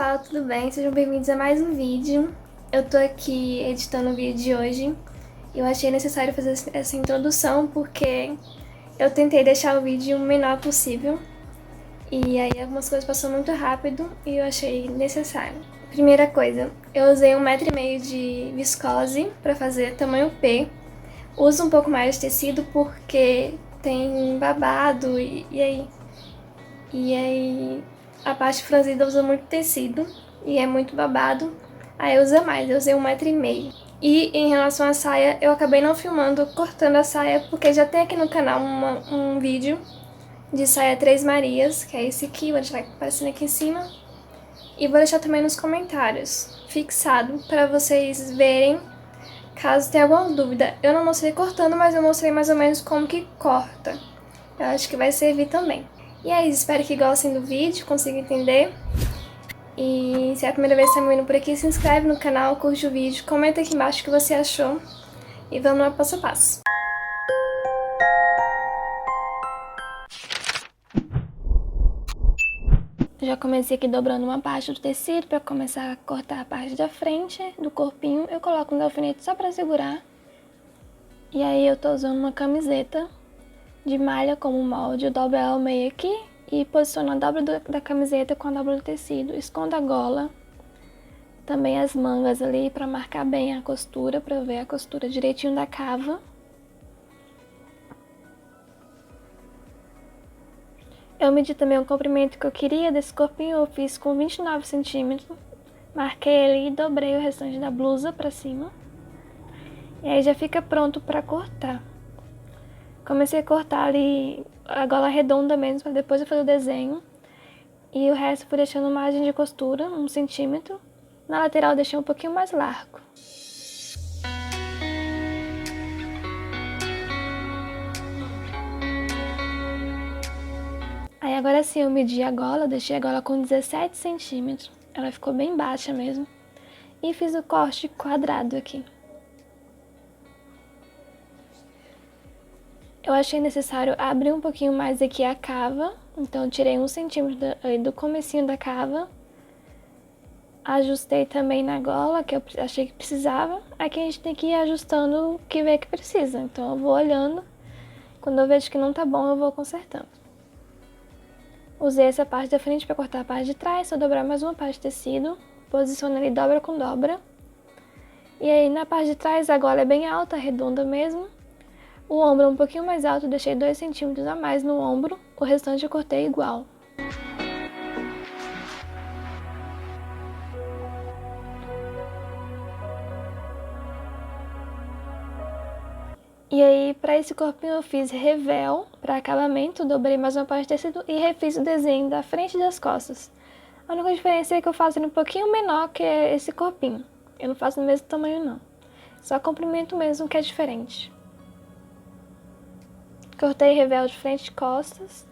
pessoal, tudo bem? Sejam bem-vindos a mais um vídeo. Eu tô aqui editando o vídeo de hoje. Eu achei necessário fazer essa introdução porque eu tentei deixar o vídeo o menor possível. E aí algumas coisas passaram muito rápido e eu achei necessário. Primeira coisa, eu usei 1,5 m de viscose para fazer tamanho P. Uso um pouco mais de tecido porque tem babado e aí a parte franzida usa muito tecido e é muito babado, aí usa mais, eu usei 1,5 m. E em relação à saia, eu acabei não filmando cortando a saia, porque já tem aqui no canal um vídeo de saia Três Marias, que é esse aqui, vou deixar aparecendo aqui em cima. E vou deixar também nos comentários, fixado, para vocês verem, caso tenha alguma dúvida. Eu não mostrei cortando, mas eu mostrei mais ou menos como que corta. Eu acho que vai servir também. E é isso, espero que gostem do vídeo, consigam entender. E se é a primeira vez que você está me vendo por aqui, se inscreve no canal, curte o vídeo, comenta aqui embaixo o que você achou. E vamos lá passo a passo. Já comecei aqui dobrando uma parte do tecido para começar a cortar a parte da frente do corpinho. Eu coloco um alfinete só para segurar. E aí eu tô usando uma camiseta de malha como molde, eu dobro ela ao meio aqui e posiciono a dobra da camiseta com a dobra do tecido. Escondo a gola, também as mangas ali para marcar bem a costura, para ver a costura direitinho da cava. Eu medi também o comprimento que eu queria desse corpinho, eu fiz com 29 centímetros. Marquei ali e dobrei o restante da blusa para cima. E aí já fica pronto para cortar. Comecei a cortar ali a gola redonda mesmo, para depois eu fazer o desenho. E o resto eu fui deixando margem de costura, 1 centímetro. Na lateral eu deixei um pouquinho mais largo. Aí agora sim eu medi a gola, deixei a gola com 17 centímetros. Ela ficou bem baixa mesmo. E fiz o corte quadrado aqui. Eu achei necessário abrir um pouquinho mais aqui a cava. Então eu tirei 1 centímetro do comecinho da cava. Ajustei também na gola, que eu achei que precisava. Aqui a gente tem que ir ajustando o que vê que precisa. Então eu vou olhando. Quando eu vejo que não tá bom, eu vou consertando. Usei essa parte da frente para cortar a parte de trás, só dobrar mais uma parte de tecido. Posiciono ali dobra com dobra. E aí na parte de trás a gola é bem alta, redonda mesmo. O ombro é um pouquinho mais alto, deixei 2 centímetros a mais no ombro. O restante eu cortei igual. E aí, para esse corpinho eu fiz revel para acabamento, dobrei mais uma parte de tecido e refiz o desenho da frente e das costas. A única diferença é que eu faço ele um pouquinho menor que esse corpinho. Eu não faço no mesmo tamanho não. Só comprimento mesmo que é diferente. Cortei revel de frente e costas.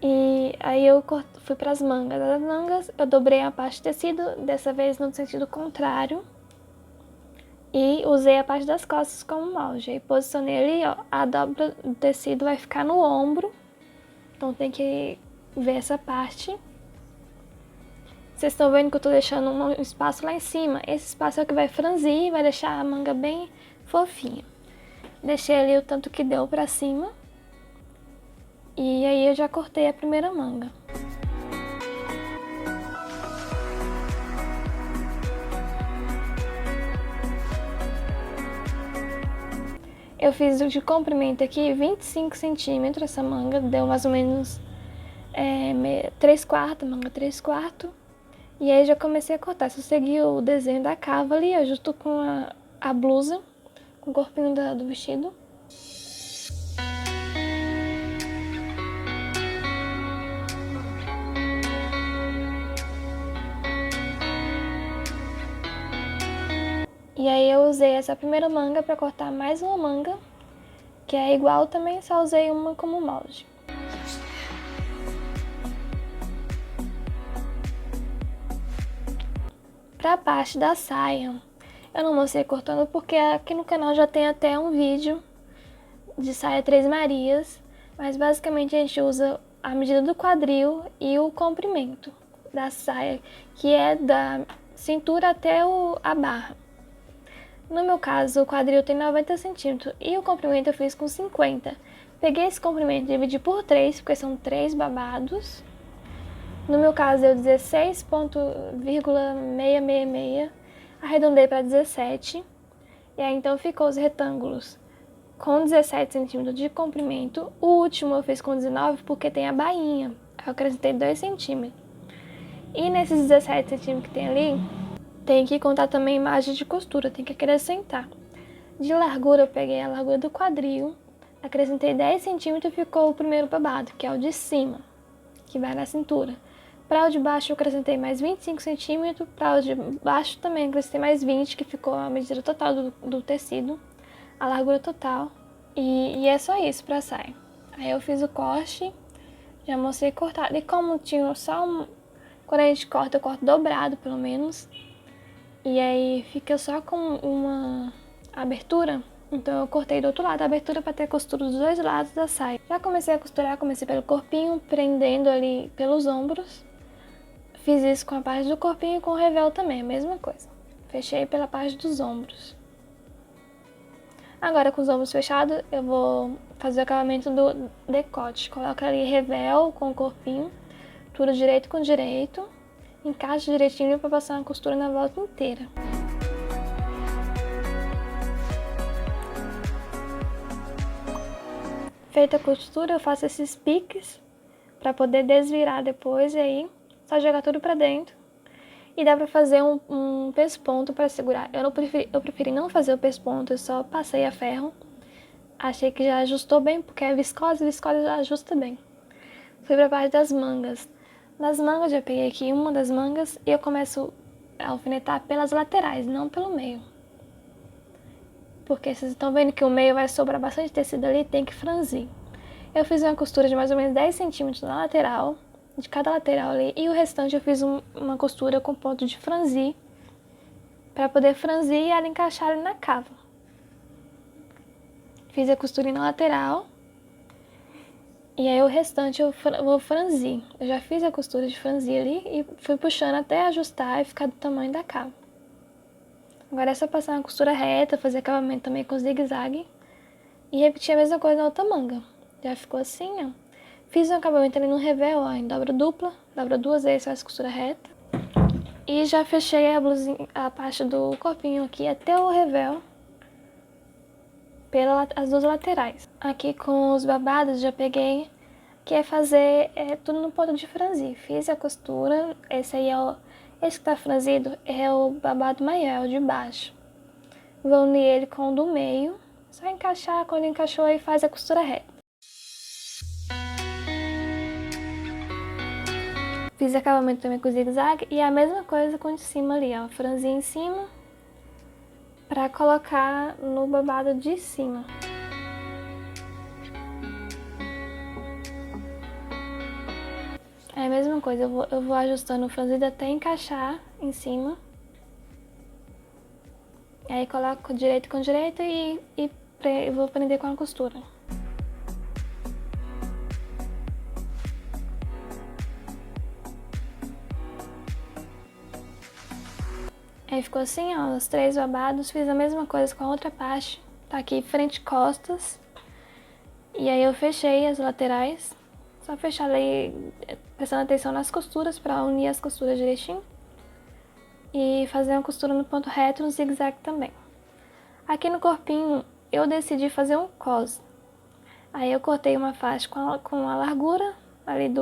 E aí eu fui para as mangas. As mangas eu dobrei a parte de tecido, dessa vez no sentido contrário. E usei a parte das costas como molde. Aí posicionei ali, ó, a dobra do tecido vai ficar no ombro. Então tem que ver essa parte. Vocês estão vendo que eu tô deixando um espaço lá em cima. Esse espaço é o que vai franzir, vai deixar a manga bem fofinha. Deixei ali o tanto que deu pra cima. E aí eu já cortei a primeira manga. Eu fiz de comprimento aqui 25 centímetros essa manga, deu mais ou menos 3/4, manga 3/4. E aí já comecei a cortar, só segui o desenho da cava ali, ó, justo com a blusa, com o corpinho do vestido. E aí eu usei essa primeira manga para cortar mais uma manga, que é igual também, só usei uma como molde. Para a parte da saia, eu não mostrei cortando porque aqui no canal já tem até um vídeo de saia Três Marias, mas basicamente a gente usa a medida do quadril e o comprimento da saia, que é da cintura até a barra. No meu caso, o quadril tem 90 centímetros e o comprimento eu fiz com 50. Peguei esse comprimento e dividi por 3, porque são 3 babados. No meu caso, deu 16,666, arredondei para 17. E aí, então, ficou os retângulos com 17 centímetros de comprimento. O último eu fiz com 19 porque tem a bainha. Eu acrescentei 2 centímetros. E nesses 17 centímetros que tem ali, tem que contar também margem de costura, tem que acrescentar. De largura, eu peguei a largura do quadril, acrescentei 10 centímetros e ficou o primeiro babado, que é o de cima, que vai na cintura. Para o de baixo, eu acrescentei mais 25 centímetros, para o de baixo também acrescentei mais 20, que ficou a medida total do tecido, a largura total. E é só isso para a saia. Aí eu fiz o corte, já mostrei cortado. E como tinha só quando a gente corta, eu corto dobrado pelo menos. E aí fica só com uma abertura. Então eu cortei do outro lado a abertura para ter costura dos dois lados da saia. Já comecei a costurar, comecei pelo corpinho, prendendo ali pelos ombros. Fiz isso com a parte do corpinho e com o revel também, a mesma coisa. Fechei pela parte dos ombros. Agora com os ombros fechados, eu vou fazer o acabamento do decote. Coloco ali revel com o corpinho, tudo direito com direito. Encaixa direitinho para passar uma costura na volta inteira. Feita a costura, eu faço esses piques para poder desvirar depois e aí só jogar tudo para dentro. E dá para fazer um pesponto para segurar. Eu preferi não fazer o pesponto, eu só passei a ferro. Achei que já ajustou bem, porque é viscose já ajusta bem. Fui para a parte das mangas. Nas mangas, já peguei aqui uma das mangas e eu começo a alfinetar pelas laterais, não pelo meio. Porque vocês estão vendo que o meio vai sobrar bastante tecido ali, tem que franzir. Eu fiz uma costura de mais ou menos 10 centímetros na lateral, de cada lateral ali, e o restante eu fiz uma costura com ponto de franzir, para poder franzir e ela encaixar ali na cava. Fiz a costura na lateral. E aí o restante eu vou franzir. Eu já fiz a costura de franzir ali e fui puxando até ajustar e ficar do tamanho da cava. Agora é só passar uma costura reta, fazer acabamento também com zigue-zague e repetir a mesma coisa na outra manga. Já ficou assim, ó. Fiz um acabamento ali no revel, ó, em dobra dupla, dobra 2 vezes, faz costura reta. E já fechei a blusinha, a parte do corpinho aqui até o revel, pelas 2 laterais. Aqui com os babados já peguei, que é fazer tudo no ponto de franzir. Fiz a costura, esse aí esse que tá franzido é o babado maior, é o de baixo. Vou unir ele com o do meio, só encaixar, quando encaixou aí faz a costura reta. Fiz acabamento também com zigue-zague e a mesma coisa com o de cima ali, ó, franzi em cima para colocar no babado de cima. É a mesma coisa, eu vou ajustando o franzido até encaixar em cima. E aí coloco direito com direito e vou prender com a costura. Aí ficou assim, ó, os 3 babados, fiz a mesma coisa com a outra parte, tá aqui frente e costas. E aí eu fechei as laterais, só fechar ali, prestando atenção nas costuras para unir as costuras direitinho. E fazer uma costura no ponto reto no zigue-zague também. Aqui no corpinho eu decidi fazer um cos. Aí eu cortei uma faixa com a largura ali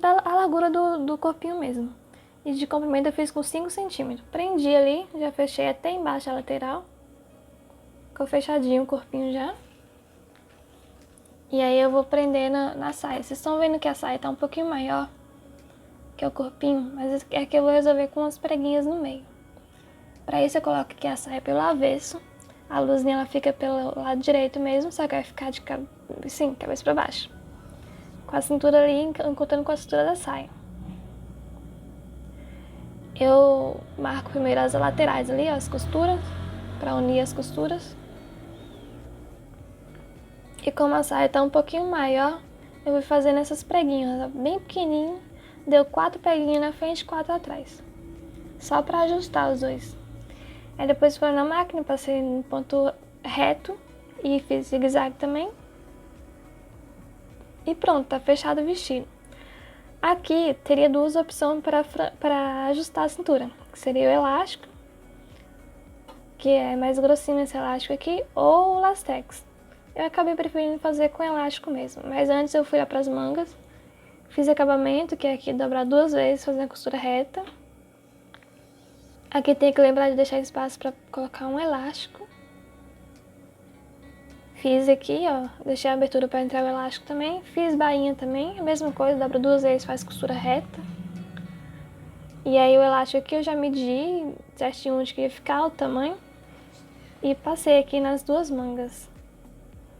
a largura do corpinho mesmo. E de comprimento eu fiz com 5 centímetros. Prendi ali, já fechei até embaixo a lateral. Ficou fechadinho o corpinho já. E aí eu vou prender na saia. Vocês estão vendo que a saia tá um pouquinho maior que o corpinho, mas é que eu vou resolver com umas preguinhas no meio. Pra isso eu coloco aqui a saia pelo avesso. A luzinha ela fica pelo lado direito mesmo, só que vai ficar de cabeça pra baixo. Com a cintura ali, encurtando com a cintura da saia. Eu marco primeiro as laterais ali, ó, as costuras, pra unir as costuras. E como a saia tá um pouquinho maior, eu fui fazendo essas preguinhas, bem pequenininho. Deu 4 preguinhos na frente e 4 atrás. Só pra ajustar os dois. Aí depois foi na máquina, passei no ponto reto e fiz zigue-zague também. E pronto, tá fechado o vestido. Aqui teria duas opções para ajustar a cintura, que seria o elástico, que é mais grossinho esse elástico aqui, ou o lastex. Eu acabei preferindo fazer com elástico mesmo, mas antes eu fui lá para as mangas, fiz acabamento, que é aqui dobrar 2 vezes, fazendo a costura reta. Aqui tem que lembrar de deixar espaço para colocar um elástico. Fiz aqui, ó, deixei a abertura para entrar o elástico também. Fiz bainha também, a mesma coisa, dobra 2 vezes, faz costura reta. E aí o elástico aqui eu já medi certinho onde que ia ficar, o tamanho. E passei aqui nas 2 mangas.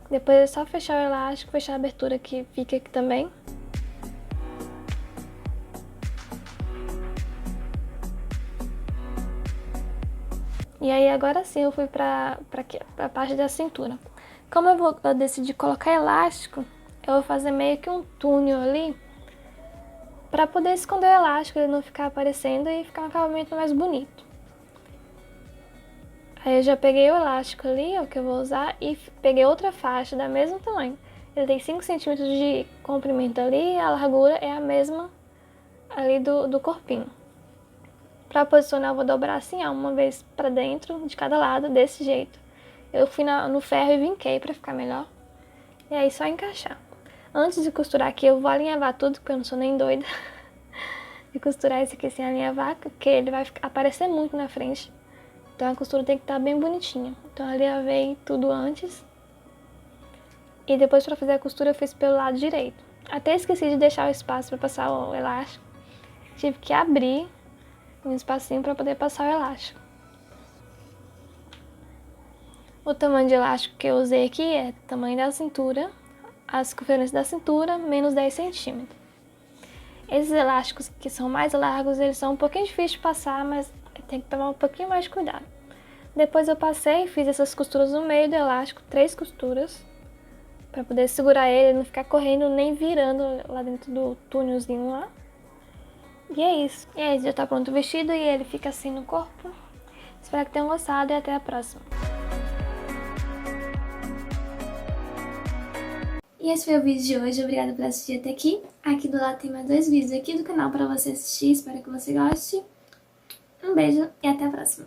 Depois é só fechar o elástico, fechar a abertura que fica aqui também. E aí agora sim eu fui pra parte da cintura. Como eu decidi colocar elástico, eu vou fazer meio que um túnel ali pra poder esconder o elástico, ele não ficar aparecendo e ficar um acabamento mais bonito. Aí eu já peguei o elástico ali, é o que eu vou usar, e peguei outra faixa da mesmo tamanho. Ele tem 5 centímetros de comprimento ali, a largura é a mesma ali do corpinho. Pra posicionar eu vou dobrar assim, ó, uma vez pra dentro de cada lado, desse jeito. Eu fui no ferro e vinquei pra ficar melhor. E aí só encaixar. Antes de costurar aqui, eu vou alinhavar tudo, porque eu não sou nem doida de costurar esse aqui sem alinhavar, porque ele vai aparecer muito na frente. Então a costura tem que estar bem bonitinha. Então eu alinhavei tudo antes. E depois pra fazer a costura eu fiz pelo lado direito. Até esqueci de deixar o espaço pra passar o elástico. Tive que abrir um espacinho pra poder passar o elástico. O tamanho de elástico que eu usei aqui é o tamanho da cintura, a circunferência da cintura, menos 10 centímetros. Esses elásticos que são mais largos, eles são um pouquinho difíceis de passar, mas tem que tomar um pouquinho mais de cuidado. Depois eu passei e fiz essas costuras no meio do elástico, 3 costuras, para poder segurar ele, não ficar correndo nem virando lá dentro do túnelzinho lá. E é isso. E aí já tá pronto o vestido e ele fica assim no corpo. Espero que tenham gostado e até a próxima. E esse foi o vídeo de hoje, obrigada por assistir até aqui. Aqui do lado tem mais 2 vídeos aqui do canal para você assistir, espero que você goste. Um beijo e até a próxima.